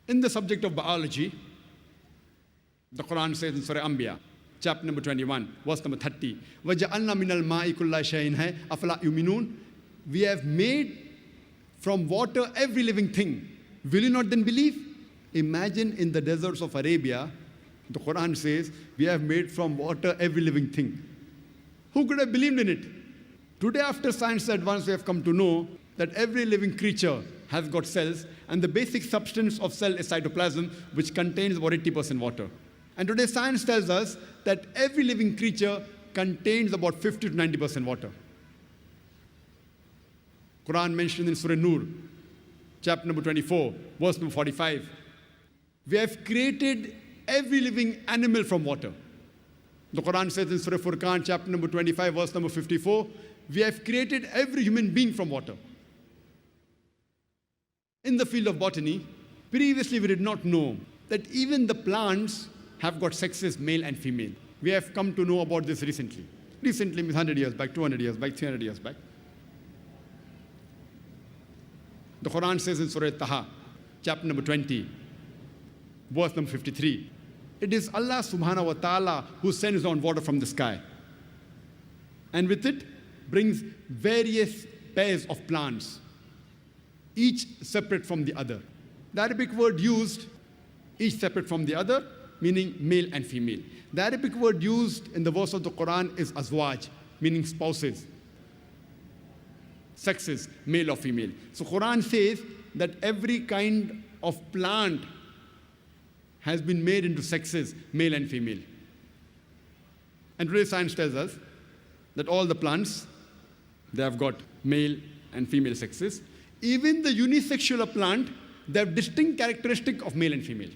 In the subject of biology, the Qur'an says in Surah Anbiya, chapter number 21, verse number 30, وَجَعَلْنَا مِنَ الْمَاءِ كُلَّ شَيْءٍ حَيٍّ أَفَلَا يُؤْمِنُونَ. We have made from water every living thing. Will you not then believe? Imagine in the deserts of Arabia, the Qur'an says, we have made from water every living thing. Who could have believed in it? Today, after science advance, we have come to know that every living creature has got cells, and the basic substance of cell is cytoplasm, which contains about 80% water. And today, science tells us that every living creature contains about 50 to 90% water. Qur'an mentioned in Surah Noor, chapter number 24, verse number 45. We have created every living animal from water. The Qur'an says in Surah Furqan, chapter number 25, verse number 54, we have created every human being from water. In the field of botany, previously we did not know that even the plants have got sexes, male and female. We have come to know about this recently. Recently means 100 years back, 200 years back, 300 years back. The Qur'an says in Surah Taha, chapter number 20, verse number 53, it is Allah subhanahu wa ta'ala who sends down water from the sky. And with it brings various pairs of plants, each separate from the other. The Arabic word used, each separate from the other, meaning male and female. The Arabic word used in the verse of the Quran is azwaj, meaning spouses, sexes, male or female. So Quran says that every kind of plant has been made into sexes, male and female. And today science tells us that all the plants, they have got male and female sexes. Even the unisexual plant, they have distinct characteristic of male and female.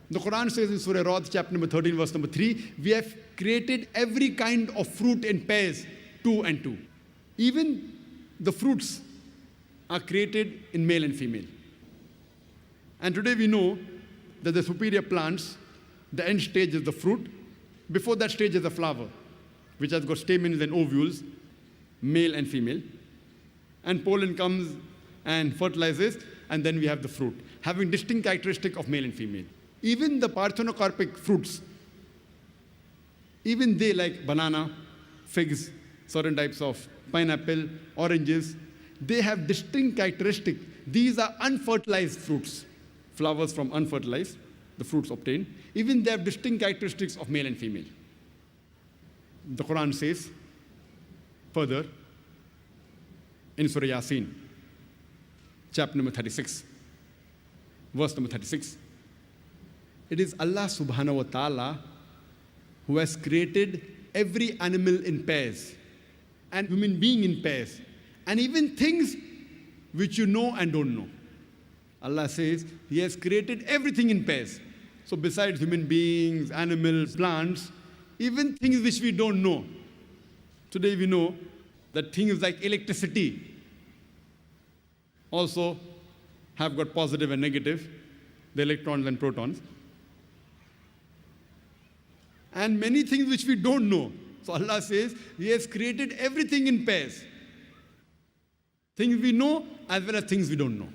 The Quran says in Surah Ra'd, chapter number 13, verse number 3, we have created every kind of fruit in pairs, 2 and 2. Even the fruits are created in male and female. And today we know that the superior plants, the end stage is the fruit. Before that stage is the flower, which has got stamens and ovules, male and female. And pollen comes and fertilizes, and then we have the fruit, having distinct characteristic of male and female. Even the parthenocarpic fruits, even they, like banana, figs, certain types of pineapple, oranges, they have distinct characteristic. These are unfertilized fruits. Flowers from unfertilized, the fruits obtained. Even they have distinct characteristics of male and female. The Quran says further in Surah Yasin, chapter number 36, verse number 36. It is Allah subhanahu wa ta'ala who has created every animal in pairs and human being in pairs, and even things which you know and don't know. Allah says He has created everything in pairs. So besides human beings, animals, plants, even things which we don't know. Today we know that things like electricity also have got positive and negative, the electrons and protons. And many things which we don't know. So Allah says He has created everything in pairs. Things we know as well as things we don't know.